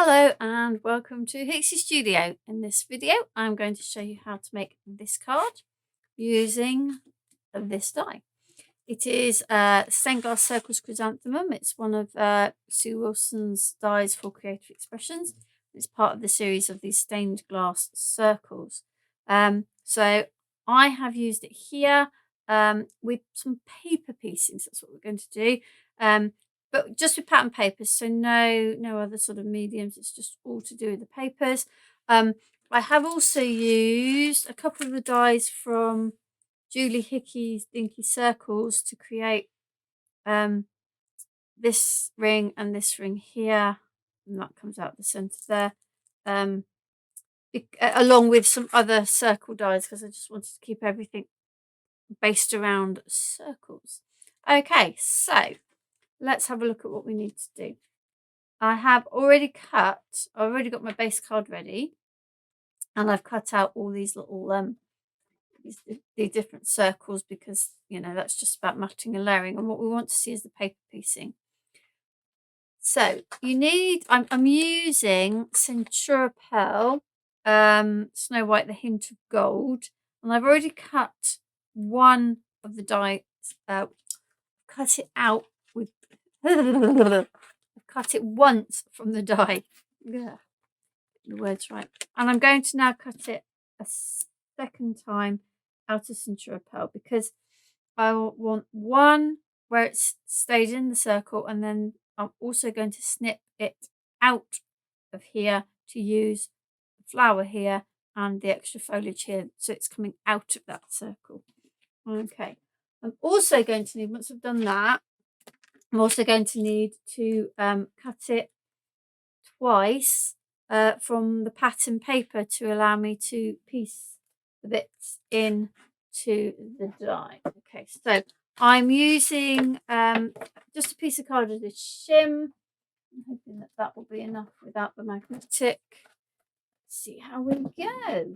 Hello and welcome to Hixxy Studio. In this video I'm going to show you how to make this card using this die. It is Stained Glass Circles Chrysanthemum. It's one of Sue Wilson's dies for creative expressions. It's part of the series of these stained glass circles. So I have used it here with some paper piecings. That's what we're going to do. But just with pattern papers, so no other sort of mediums. It's just all to do with the papers. I have also used a couple of the dies from Julie Hickey's Dinky Circles to create this ring and this ring here, and that comes out the centre there, along with some other circle dies because I just wanted to keep everything based around circles. Okay, so let's have a look at what we need to do. I've already got my base card ready, and I've cut out all these little the different circles because that's just about matching and layering, and what we want to see is the paper piecing. So you need, I'm using Centura Pearl, Snow White, the Hint of Gold, and I've already cut one of the dies, cut it out with cut it once from the die. Yeah, the word's right. And I'm going to now cut it a second time out of Centura Pearl because I want one where it's stayed in the circle, and then I'm also going to snip it out of here to use the flower here and the extra foliage here, so it's coming out of that circle. Okay, I'm also going to need, once I've done that, I'm also going to need to cut it twice from the pattern paper to allow me to piece the bits into the die. Okay, so I'm using just a piece of card with a shim. I'm hoping that that will be enough without the magnetic. Let's see how we go.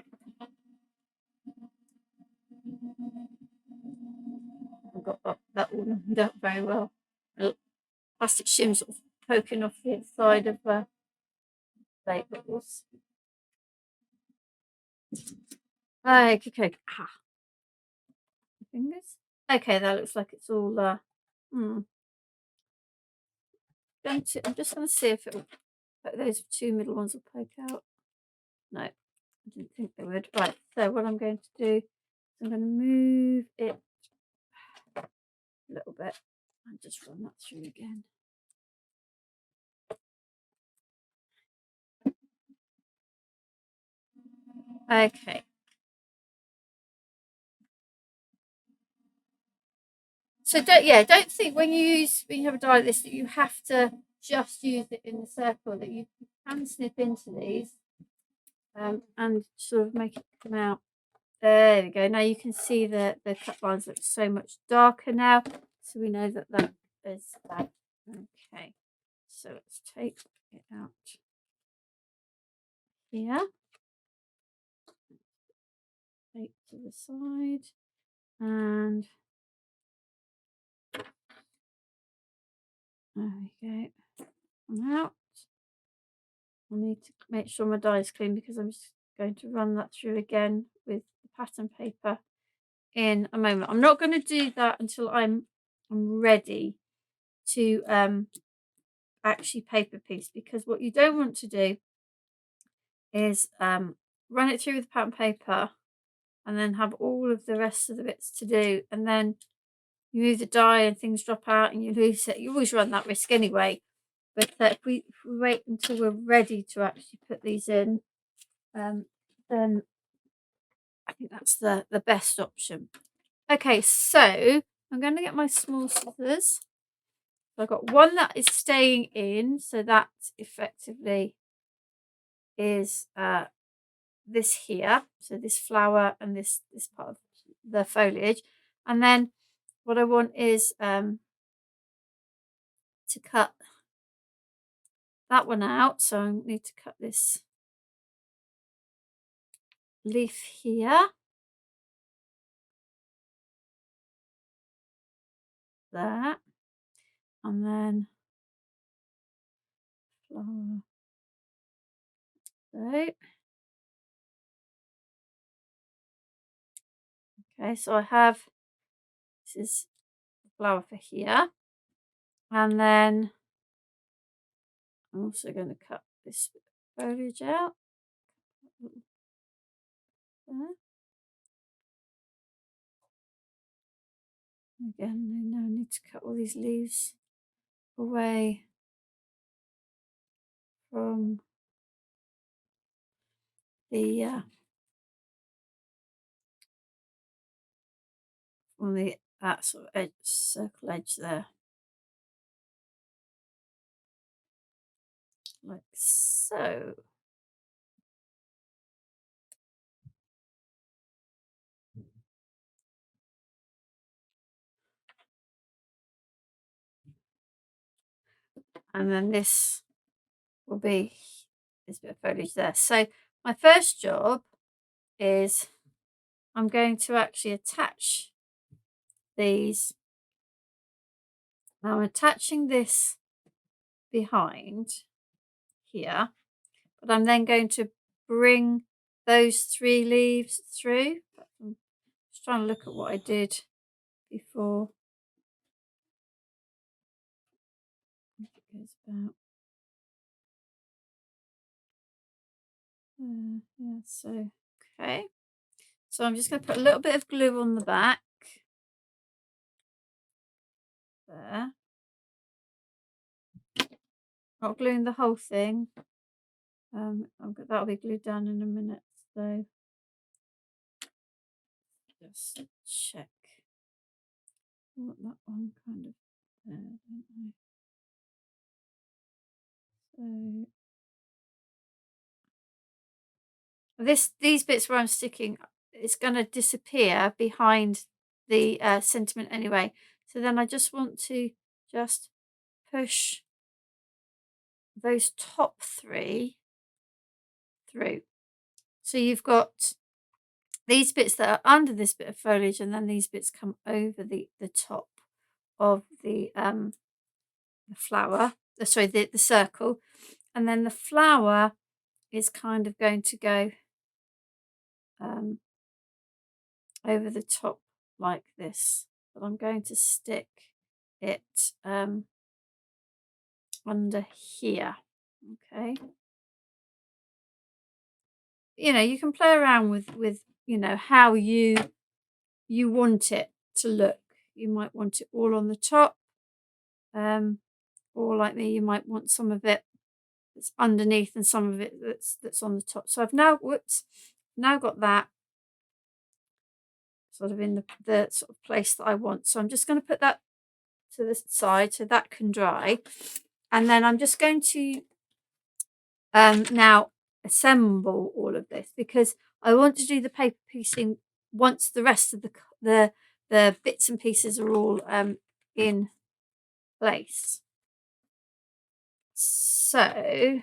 I've got that all lined up very well. Plastic shim sort of poking off the inside of the labels. Okay. Fingers. Okay, that looks like it's all I'm just going to see if it'll, those two middle ones will poke out. No, I didn't think they would. Right, so what I'm going to do is I'm going to move it a little bit and just run that through again. Okay. So don't think when you have a die like this that you have to just use it in the circle, that you can snip into these and sort of make it come out. There we go. Now you can see the cut lines look so much darker now, so we know that that is that. Okay, so let's take it out here, take to the side, and there we go. Come out. I need to make sure my die is clean because I'm just going to run that through again with the pattern paper in a moment. I'm not going to do that until I'm ready to actually paper piece, because what you don't want to do is run it through with pattern paper and then have all of the rest of the bits to do, and then you move the die and things drop out and you lose it. You always run that risk anyway. But if we wait until we're ready to actually put these in, then I think that's the best option. Okay, so I'm going to get my small scissors. So I've got one that is staying in, so that effectively is this here, so this flower and this part of the foliage. And then what I want is to cut that one out, so I need to cut this leaf here, there, and then flower Okay, so I have, this is the flower for here, and then I'm also going to cut this foliage out. There. Again, now I need to cut all these leaves away from the that sort of edge, circle edge there, like so. And then this will be this bit of foliage there. So my first job is I'm going to actually attach these. Now I'm attaching this behind here, but I'm then going to bring those 3 leaves through. I'm just trying to look at what I did before. I think it goes about yeah, so okay. So I'm just going to put a little bit of glue on the back there. Not gluing the whole thing. That'll be glued down in a minute. So just check. I want that one kind of there, don't I? So these bits where I'm sticking, it's going to disappear behind the sentiment anyway. So then I just want to just push those top 3 through. So you've got these bits that are under this bit of foliage, and then these bits come over the top of the flower. Sorry, the circle, and then the flower is kind of going to go over the top like this. But I'm going to stick it under here. Okay. You know, you can play around with you know how you want it to look. You might want it all on the top, or like me, you might want some of it that's underneath and some of it that's on the top. So I've now now got that sort of in the sort of place that I want. So I'm just going to put that to the side so that can dry, and then I'm just going to now assemble all of this, because I want to do the paper piecing once the rest of the bits and pieces are all in place. So I'm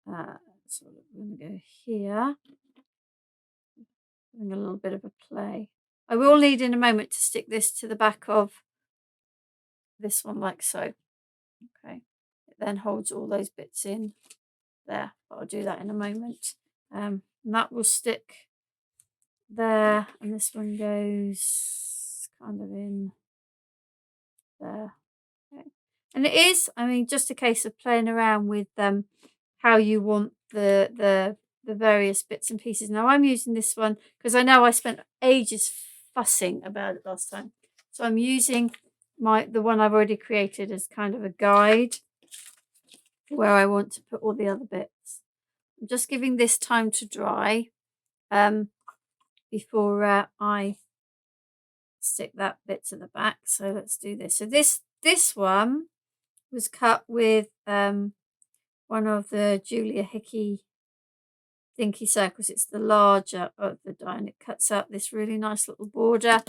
going to go here, having a little bit of a play. I will need in a moment to stick this to the back of this one like so. Okay, it then holds all those bits in there, but I'll do that in a moment. And that will stick there, and this one goes kind of in there. Okay. And it is, I mean, just a case of playing around with how you want the various bits and pieces. Now I'm using this one because I know I spent ages fussing about it last time, so I'm using the one I've already created as kind of a guide where I want to put all the other bits. I'm just giving this time to dry before I stick that bit to the back. So let's do this. So this one was cut with one of the Julia Hickey Dinky circles. It's the larger of the die, and it cuts out this really nice little border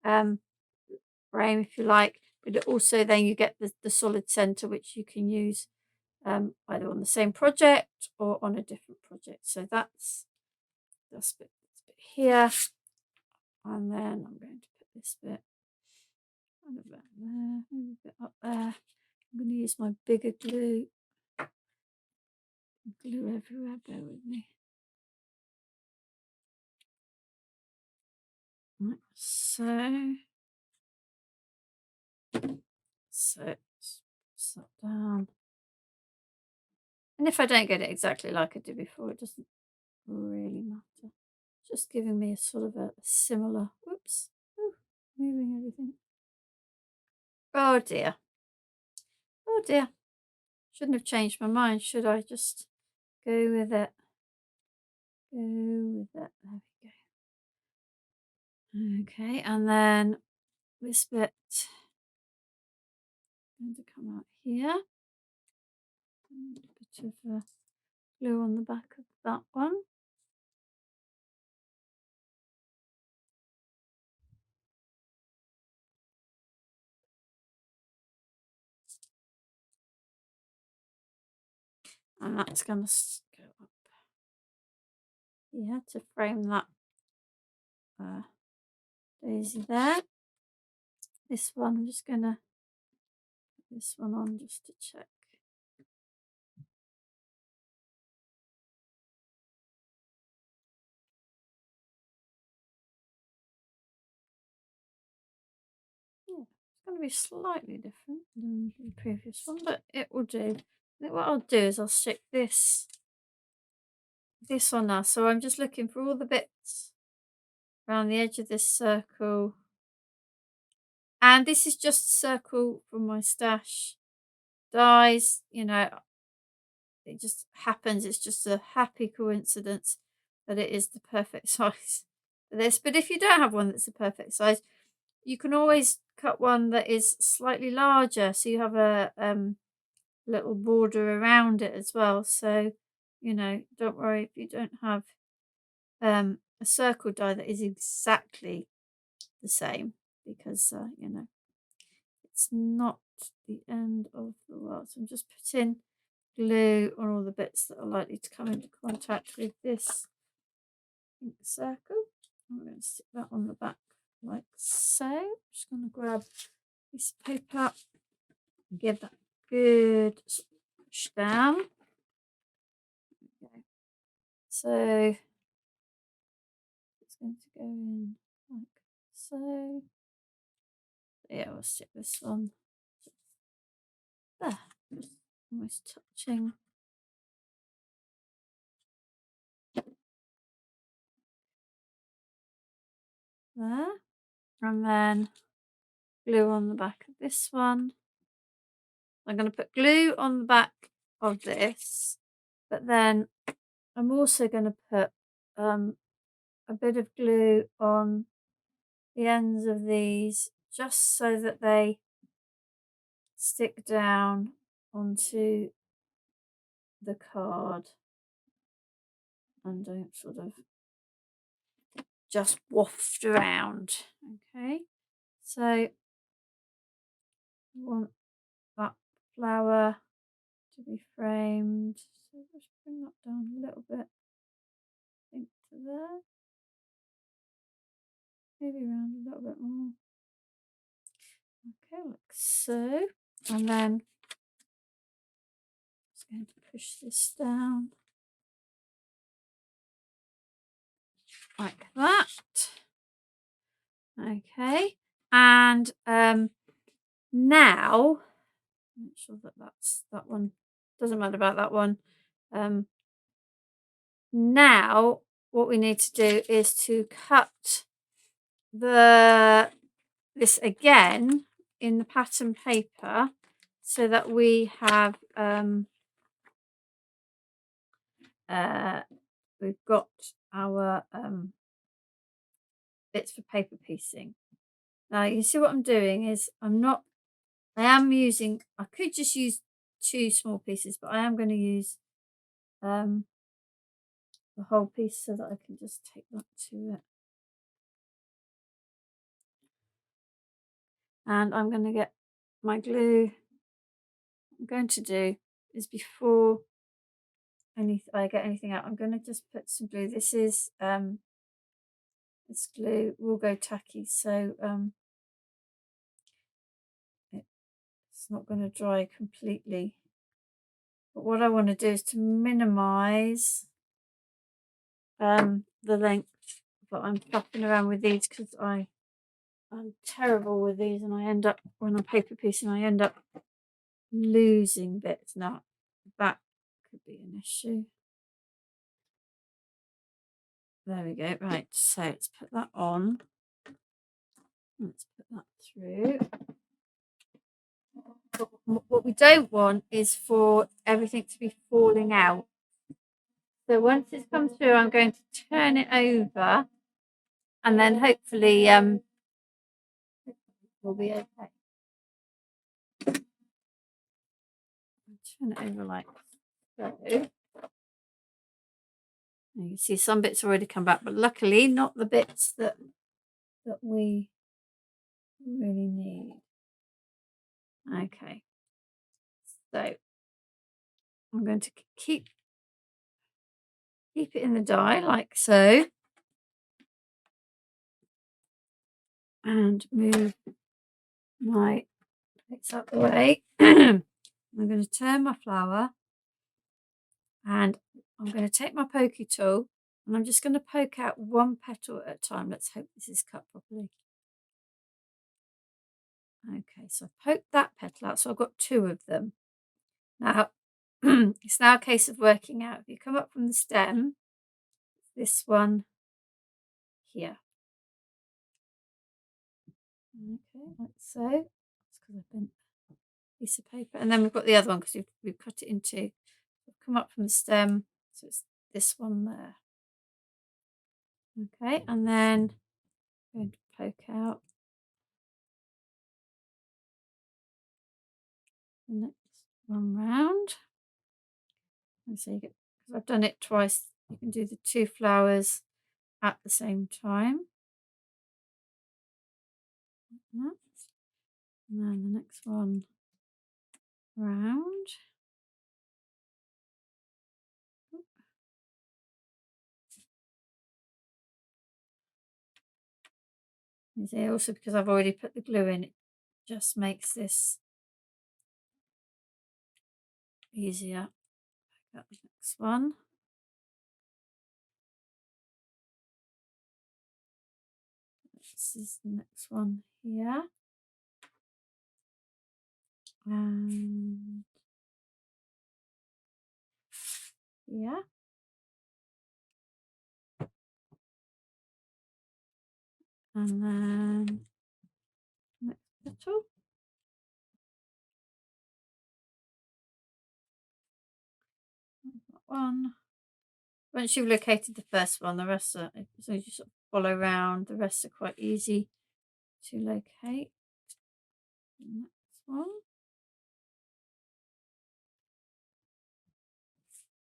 frame, if you like, but it also then you get the solid center, which you can use either on the same project or on a different project. So that's this bit here, and then I'm going to put this bit kind of back there, maybe a bit up there. I'm going to use my bigger glue Glue everywhere, bear with me. Right, so that down. And if I don't get it exactly like I did before, it doesn't really matter. Just giving me a sort of a similar, whoops, moving everything. Oh dear. Oh dear. Shouldn't have changed my mind, should I? Just go with it. Go with it. There we go. Okay, and then this bit is going to come out here. And a bit of glue on the back of that one. And that's going to go up here to frame that daisy there. This one, I'm just going to put this one on just to check. Yeah, it's going to be slightly different than the previous one, but it will do. I think what I'll do is I'll stick this on now. So I'm just looking for all the bits around the edge of this circle. And this is just a circle from my stash dies, you know, it just happens. It's just a happy coincidence that it is the perfect size for this. But if you don't have one that's the perfect size, you can always cut one that is slightly larger, so you have a little border around it as well. So, you know, don't worry if you don't have a circle die that is exactly the same, because you know, it's not the end of the world. So I'm just putting glue on all the bits that are likely to come into contact with this pink circle. I'm going to stick that on the back like so. I'm just going to grab a piece of paper and give that a good push down. Okay. So it's going to go in like so. Yeah, we'll stick this one there, just almost touching. There, and then glue on the back of this one. I'm going to put glue on the back of this, but then I'm also going to put a bit of glue on the ends of these, just so that they stick down onto the card and don't sort of just waft around. Okay, so I want that flower to be framed, so just bring that down a little bit, I think to there, maybe around a little bit more. Okay, like so, and then just going to push this down like that. Okay, and now make sure that that's that one. Doesn't matter about that one. Now what we need to do is to cut this again in the pattern paper, so that we have we've got our bits for paper piecing. Now you see what I'm doing is I am using, I could just use 2 small pieces, but I am going to use the whole piece so that I can just take that to it. And I'm going to get my glue. What I'm going to do is, before I get anything out, I'm going to just put some glue. This is this glue will go tacky, so it's not going to dry completely But what I want to do is to minimize the length. But I'm fucking around with these because I'm terrible with these, and I end up, when I'm paper piecing, I end up losing bits. Now that could be an issue. There we go. Right, so let's put that on. Let's put that through. But what we don't want is for everything to be falling out. So once it's come through, I'm going to turn it over, and then hopefully we'll be okay. Turn it over like so. You can see some bits already come back, but luckily not the bits that we really need. Okay, so I'm going to keep it in the die like so, and move my bits out the way. I'm going to turn my flower, and I'm going to take my pokey tool, and I'm just going to poke out one petal at a time. Let's hope this is cut properly. Okay, so I poked that petal out, so I've got 2 of them. Now, it's now a case of working out. If you come up from the stem, this one here. Okay, like so. It's because I've bent a piece of paper. And then we've got the other one because we've cut it in 2. Come up from the stem, so it's this one there. Okay, and then I'm going to poke out the next one round. And so you get, because I've done it twice, you can do the 2 flowers at the same time. And then the next one round. You see, also because I've already put the glue in, it just makes this easier. Got the next one. This is the next one here. And yeah. And then next petal. That one. Once you've located the first one, the rest are, so you sort of follow around, the rest are quite easy to locate. Next one.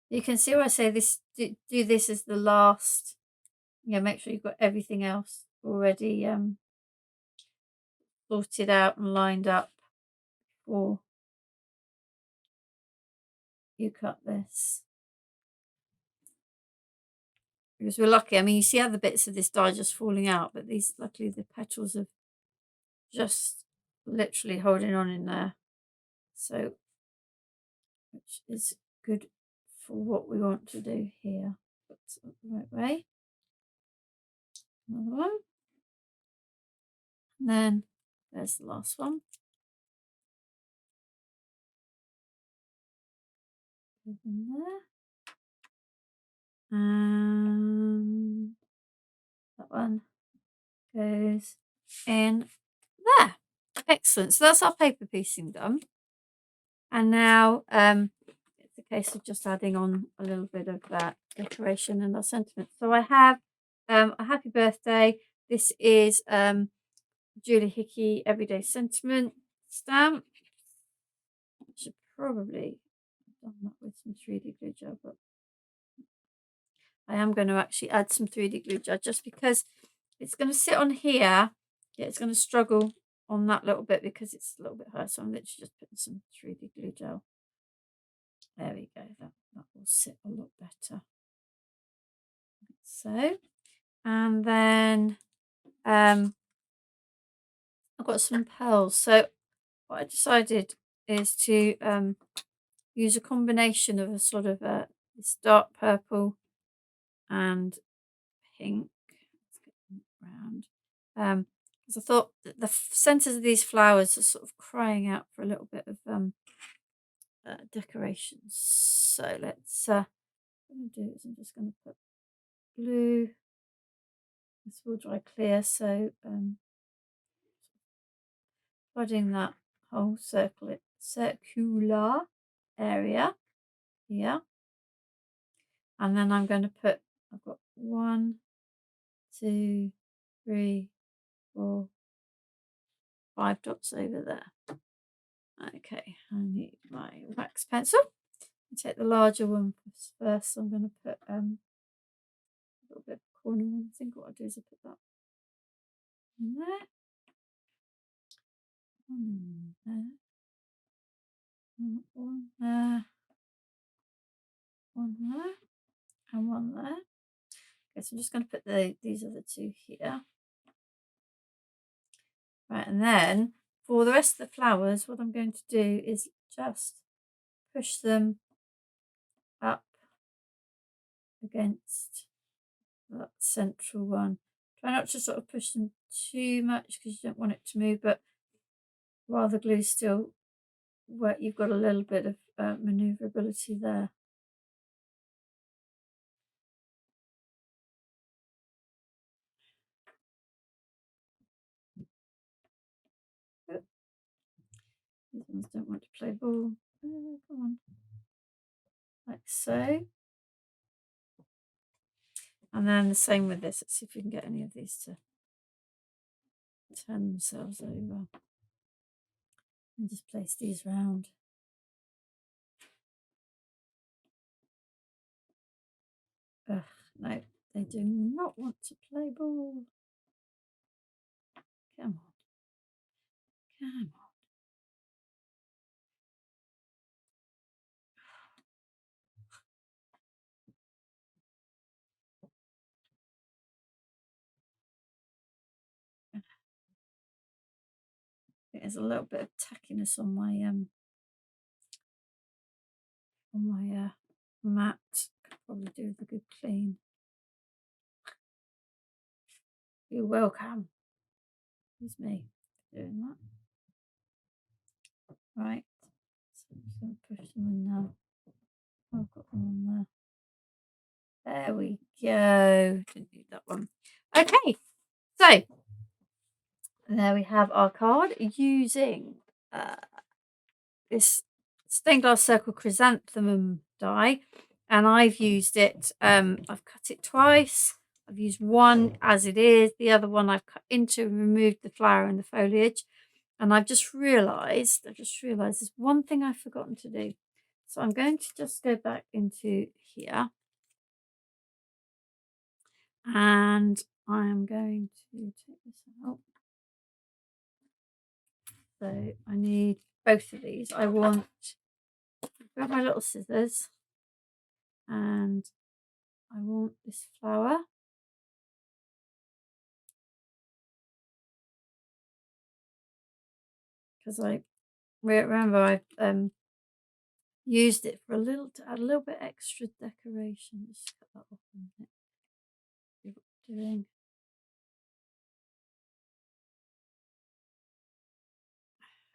You can see why I say this, do this as the last. Yeah, make sure you've got everything else already sorted out and lined up before you cut this. Because we're lucky. I mean, you see other bits of this die just falling out, but these, luckily, the petals are just literally holding on in there. So, which is good for what we want to do here. That's the right way. Another one. And then there's the last one. Put in there. And that one goes in there. Excellent. So that's our paper piecing done. And now it's a case of just adding on a little bit of that decoration and our sentiment. So I have a happy birthday. This is Julie Hickey Everyday Sentiment stamp. I should probably have done that with some 3D glue gel, but I am going to actually add some 3D glue gel just because it's going to sit on here. Yeah, it's going to struggle on that little bit because it's a little bit high. So I'm literally just putting some 3D glue gel. There we go. That will sit a lot better. Like so. And then I've got some pearls. So what I decided is to use a combination of a sort of this dark purple and pink. Let's get them round. Because I thought that the centers of these flowers are sort of crying out for a little bit of decorations. So let's. What I'm going to do is I'm just going to put blue. This will dry clear, so flooding that whole circular area here. And then I'm going to put, I've got 1, 2, 3, 4, 5 dots over there. Okay, I need my wax pencil. I'll take the larger one first. So I'm going to put a little bit of corner one. I think what I'll do is I'll put that in there. One in there. One there. One there. And one there. Okay, so I'm just going to put these other two here. Right, and then for the rest of the flowers, what I'm going to do is just push them up against that central one. Try not to sort of push them too much because you don't want it to move, but while the glue's still wet, you've got a little bit of manoeuvrability there. These ones don't want to play ball. Come on. Like so. And then the same with this. Let's see if we can get any of these to turn themselves over. And just place these round. Ugh, no, they do not want to play ball. Come on. Come on. There's a little bit of tackiness on my mat. Could probably do with a good clean. You're welcome. Excuse me for doing that. Right. So I'm just going to push them in now. Oh, I've got them on there. There we go. Didn't need that one. Okay. So there we have our card using this stained glass circle chrysanthemum die, and I've used it. I've cut it twice. I've used one as it is. The other one I've cut into and removed the flower and the foliage. And I've just realised there's one thing I've forgotten to do. So I'm going to just go back into here. And I'm going to take this out. So I need both of these. I've got my little scissors. And I want this flower. Because I remember I've used it for to add a little bit extra decoration. Just cut that off a minute. See what I'm doing.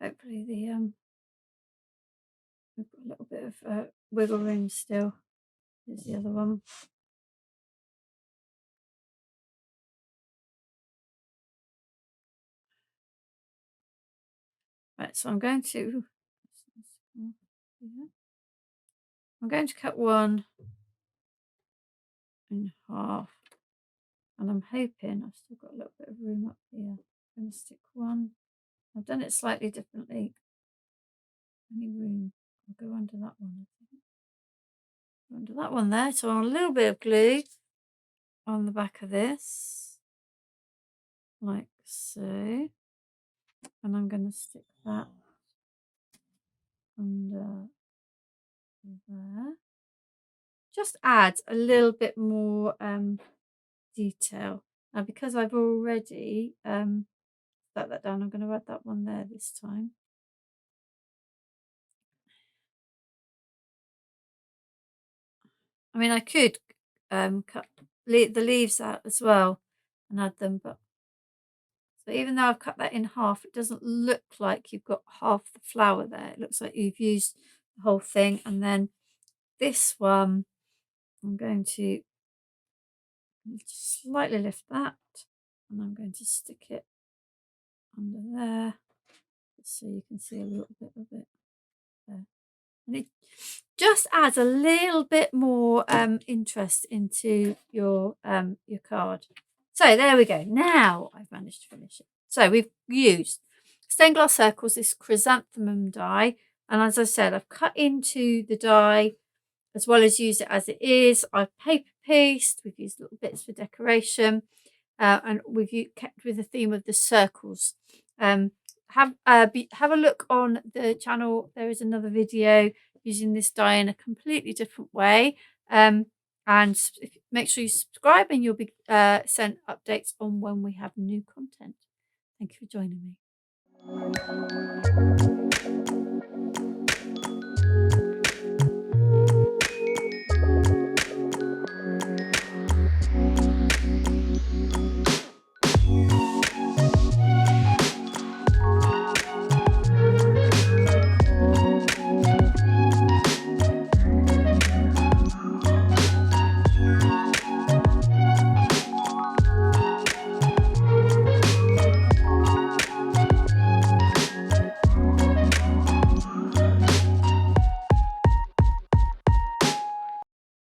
Hopefully we've got a little bit of wiggle room still. Here's the other one. Right, so I'm going to cut one in half, and I'm hoping I've still got a little bit of room up here. I'm going to stick one. I've done it slightly differently. Any room? I'll go under that one. I think. Under that one there. So a little bit of glue on the back of this, like so, and I'm going to stick that under there. Just adds a little bit more detail. Now, because I've already set that down, I'm going to add that one there this time. I mean, I could cut the leaves out as well and add them, but so even though I've cut that in half, it doesn't look like you've got half the flower there. It looks like you've used the whole thing. And then this one, I'm going to slightly lift that, and I'm going to stick it under there, just so you can see a little bit of it there. And it just adds a little bit more interest into your card. So there we go. Now I've managed to finish it. So we've used stained glass circles, this chrysanthemum die, and as I said, I've cut into the die as well as use it as it is. I've paper pieced. We've used little bits for decoration, and we've kept with the theme of the circles. Have a look on the channel. There is another video using this die in a completely different way. And make sure you subscribe, and you'll be sent updates on when we have new content. Thank you for joining me.